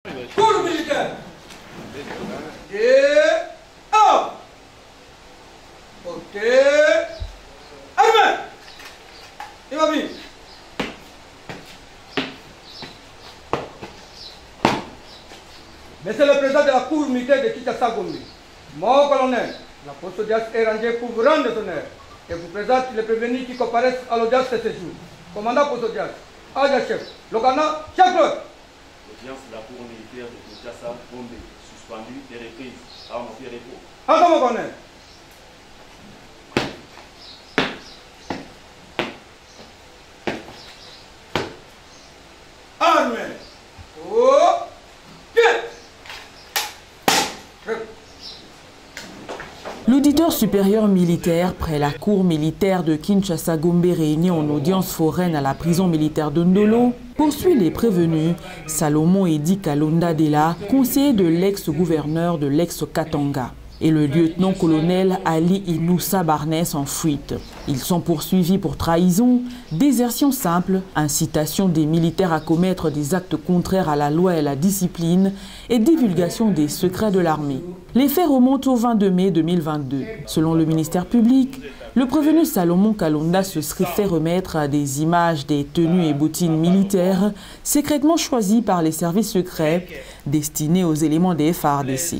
Cours militaire. Et un. Ok. Armée. Il va bien. Monsieur le président de la cour militaire de Kinshasa Gombe, mon colonel, la poste d'audience est rendue pour vous rendre honneur et vous présente les prévenus qui comparaissent à l'audience de ce jour. Commandant poste d'audience, agent chef, Logana, chef d'ordre. L'audience de la cour militaire de Kinshasa Gombe, suspendue et reprise à mon pied repos. Encore mon colonel. Armée. Oh. L'auditeur supérieur militaire près la cour militaire de Kinshasa Gombe réuni en audience foraine à la prison militaire de Ndolo poursuit les prévenus Salomon Edi Kalonda Dela, conseiller de l'ex-gouverneur de l'ex-Katanga, et le lieutenant-colonel Ali Inoussa Barnès en fuite. Ils sont poursuivis pour trahison, désertion simple, incitation des militaires à commettre des actes contraires à la loi et à la discipline et divulgation des secrets de l'armée. Les faits remontent au 22 mai 2022. Selon le ministère public, le prévenu Salomon Kalonda se serait fait remettre à des images des tenues et bottines militaires secrètement choisies par les services secrets destinés aux éléments des FARDC.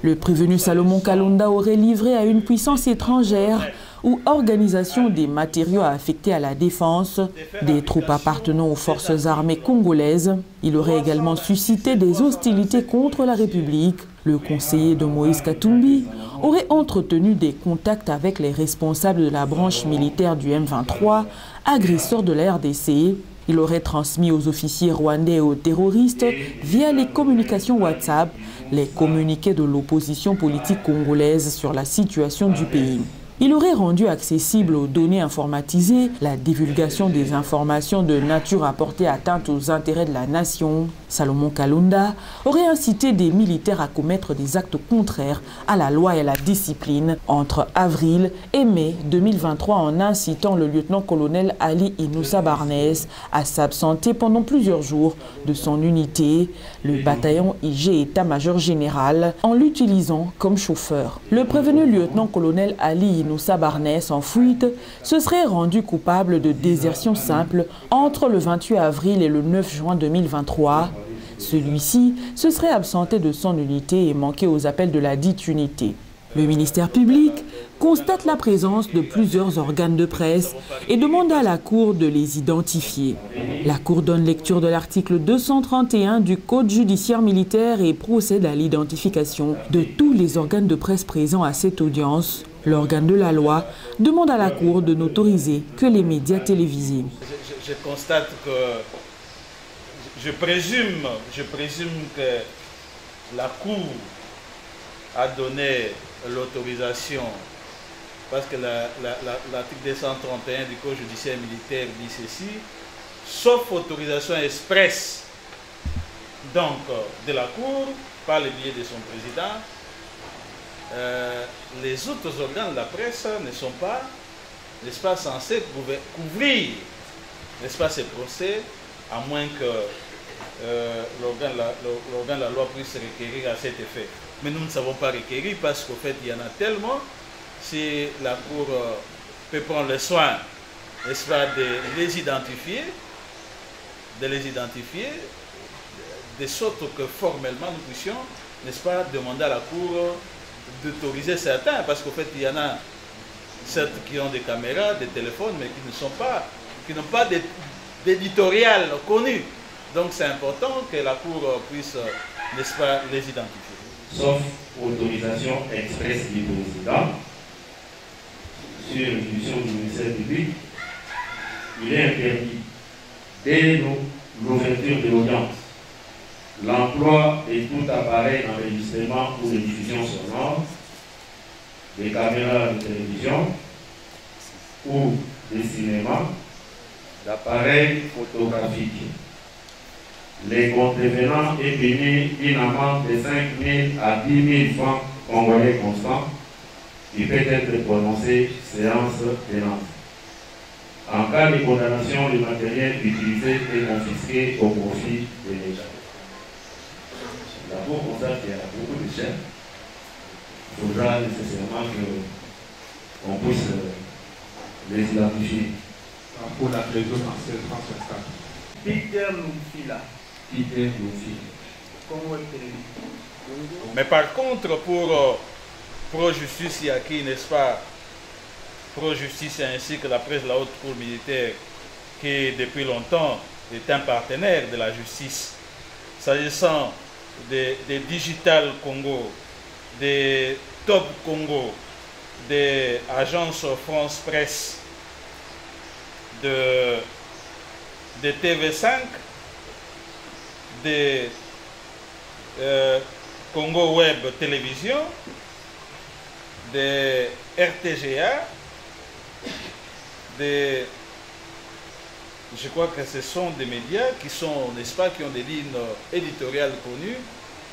Le prévenu Salomon Kalonda aurait livré à une puissance étrangère ou organisation des matériaux affectés à la défense des troupes appartenant aux forces armées congolaises. Il aurait également suscité des hostilités contre la République. Le conseiller de Moïse Katumbi aurait entretenu des contacts avec les responsables de la branche militaire du M23, agresseurs de la RDC. Il aurait transmis aux officiers rwandais et aux terroristes, via les communications WhatsApp, les communiqués de l'opposition politique congolaise sur la situation du pays. Il aurait rendu accessible aux données informatisées la divulgation des informations de nature à porter atteinte aux intérêts de la nation. Salomon Kalonda aurait incité des militaires à commettre des actes contraires à la loi et à la discipline entre avril et mai 2023 en incitant le lieutenant-colonel Ali Inoussa Barnès à s'absenter pendant plusieurs jours de son unité, le bataillon IG État-major général, en l'utilisant comme chauffeur. Le prévenu lieutenant-colonel Ali Inoussa Barnès en fuite se serait rendu coupable de désertion simple entre le 28 avril et le 9 juin 2023. Celui-ci se serait absenté de son unité et manqué aux appels de la dite unité. Le ministère public constate la présence de plusieurs organes de presse et demande à la Cour de les identifier. La Cour donne lecture de l'article 231 du Code judiciaire militaire et procède à l'identification de tous les organes de presse présents à cette audience. L'organe de la loi demande à la Cour de n'autoriser que les médias télévisés. Je constate que je présume que la Cour a donné l'autorisation, parce que l'article 231 du Code judiciaire militaire dit ceci: sauf autorisation expresse donc de la Cour par le biais de son président, les autres organes de la presse ne sont pas, n'est-ce pas, censés couvrir, n'est-ce pas, ces procès, à moins que l'organe de la loi puisse requérir à cet effet. Mais nous ne savons pas requérir parce qu'au fait, il y en a tellement. Si la Cour peut prendre le soin, n'est-ce pas, de les identifier, de sorte que formellement nous puissions, n'est-ce pas, demander à la Cour d'autoriser certains, parce qu'au fait, il y en a certes qui ont des caméras, des téléphones, mais qui n'ont pas d'éditorial connu. Donc c'est important que la Cour puisse, n'est-ce pas, les identifier. Sauf autorisation expresse du président, sur l'instruction du ministère public, il est interdit, dès l'ouverture de l'audience, l'emploi de tout appareil d'enregistrement ou de diffusion sonore, des caméras de télévision ou de cinéma, d'appareils photographiques. Les contrevenants est puni une amende de 5 000 à 10 000 francs congolais constants qui peut être prononcée séance tenante. En cas de condamnation, le matériel utilisé est confisqué au profit de l'État. D'abord, on constate qu'il y a beaucoup de chaînes. Il faudra nécessairement qu'on puisse les identifier. Pour la région française, France 24. Peter Lumfila. Peter Lumfila. Congo Télévision. Mais par contre, pour Pro-Justice Yaki, n'est-ce pas, Pro-Justice ainsi que la presse de la Haute Cour militaire, qui depuis longtemps est un partenaire de la justice, s'agissant des Digital Congo, des Top Congo, des agences France Presse, de TV5, des Congo Web Télévision, des RTGA, je crois que ce sont des médias qui sont, n'est-ce pas, qui ont des lignes éditoriales connues,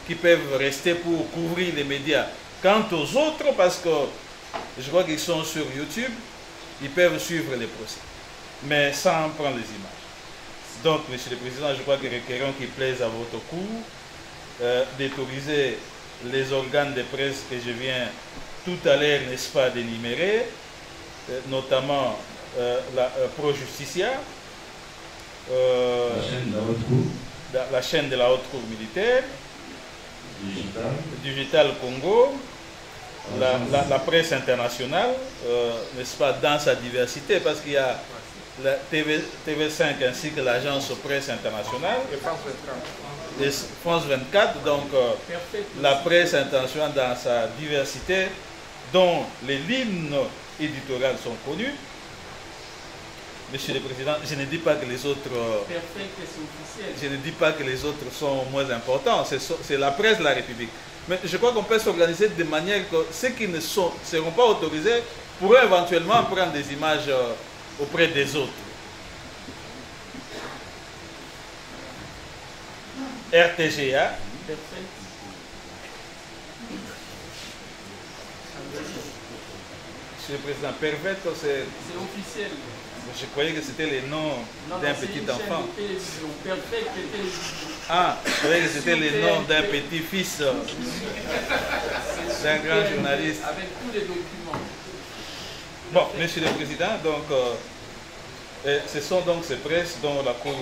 qui peuvent rester pour couvrir les médias. Quant aux autres, parce que je crois qu'ils sont sur YouTube, ils peuvent suivre les procès, mais sans prendre les images. Donc, Monsieur le Président, je crois que requérons qu'il plaise à votre cour d'autoriser les organes de presse que je viens tout à l'heure, n'est-ce pas, d'énumérer, notamment la Pro-Justicia, la chaîne de la Haute Cour militaire, Digital Congo, la presse internationale, n'est-ce pas, dans sa diversité, parce qu'il y a la TV5 ainsi que l'agence presse internationale et France 24, donc la presse internationale dans sa diversité, dont les lignes éditoriales sont connues. Monsieur le Président, je ne dis pas que les autres, je ne dis pas que les autres sont moins importants, c'est la presse de la République. Mais je crois qu'on peut s'organiser de manière que ceux qui ne seront pas autorisés pourraient éventuellement prendre des images auprès des autres. RTGA. Monsieur le Président, Pervette, c'est officiel. Je croyais que c'était les noms d'un petit enfant. Ah, je croyais que c'était les noms d'un petit-fils d'un grand journaliste. Avec tous les documents. Bon, Monsieur le Président, donc, ce sont donc ces presses dont la Cour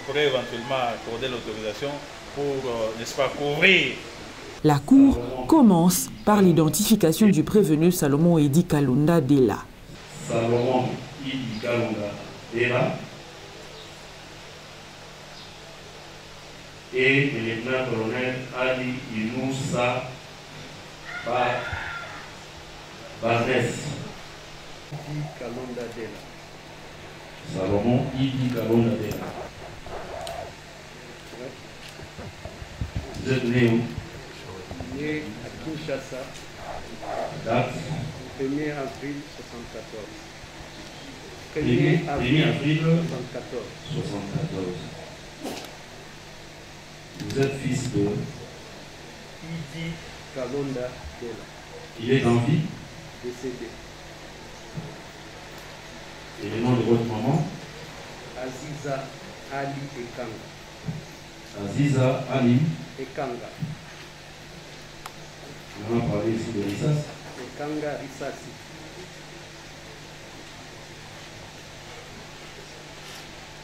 pourrait éventuellement accorder l'autorisation pour, n'est-ce pas, couvrir. La Cour commence par l'identification du prévenu Salomon Edi Kalunda Dela. Salomon Edi Kalunda Dela et le lieutenant-colonel Ali Inoussa Barnes. Kalunda Dela. Salomon Edi Kalunda Dela. Vous êtes né où? Né à Kinshasa. Date? 1er avril 74. 1er avril 74. 74. Vous êtes fils de? Idi Kalunda Dela. Il est en vie? Décédé. Et le nom de votre maman? Aziza Ali Ekanga. Aziza Ali Ekanga. On a parlé ici de Rissas. Ekanga Rissasi.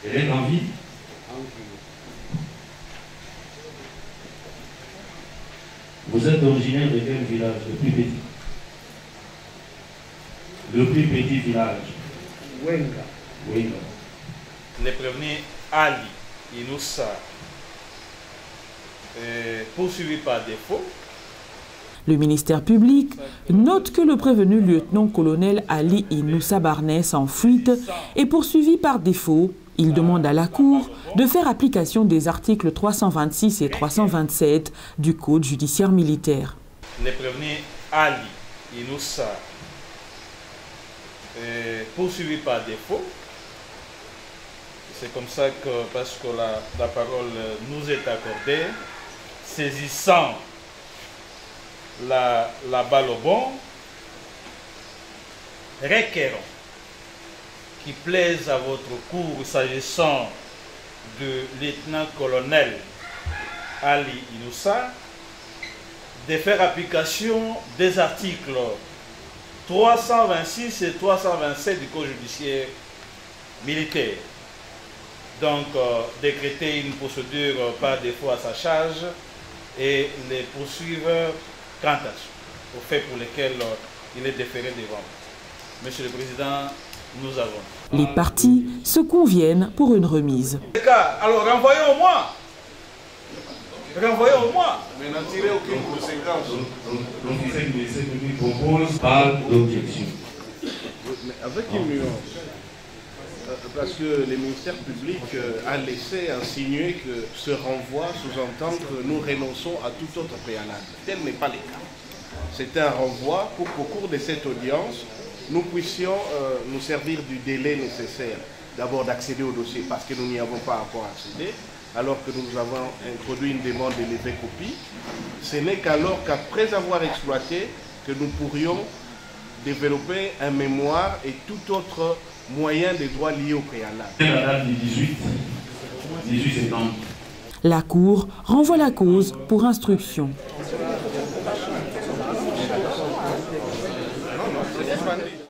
Elle est en vie? En vie. Vous êtes originaire de quel village, le plus petit? Le plus petit village? Wenga. Wenga. Le prévenu Ali Inoussa, poursuivi par défaut. Le ministère public note que le prévenu lieutenant-colonel Ali Inoussa Barnes en fuite est poursuivi par défaut. Il demande à la Cour de faire application des articles 326 et 327 du Code judiciaire militaire. Le prévenu Ali Inoussa, poursuivi par défaut. C'est comme ça que, parce que la parole nous est accordée, saisissant la balle au bon, requérons qui plaise à votre cour s'agissant du lieutenant-colonel Ali Inoussa de faire application des articles 326 et 327 du Code judiciaire militaire. Donc, décréter une procédure par défaut à sa charge et les poursuivre quant à aux faits pour lesquels il est déféré devant. Monsieur le Président, nous avons. Les parties se conviennent pour une remise. Alors, renvoyons au moins. Renvoyons au moins. Mais n'en tirez aucune conséquence. L'officier du ministère public propose pas d'objection. Mais avec une nuance. Parce que le ministère public a laissé insinuer que ce renvoi sous-entend que nous renonçons à tout autre préalable. Tel n'est pas le cas. C'est un renvoi pour qu'au cours de cette audience, nous puissions nous servir du délai nécessaire. D'abord d'accéder au dossier parce que nous n'y avons pas encore accédé, alors que nous avons introduit une demande d'élevée copie. Ce n'est qu'alors qu'après avoir exploité que nous pourrions développer un mémoire et tout autre moyen de droit lié au préalable. La date du 18 septembre. La Cour renvoie la cause pour instruction.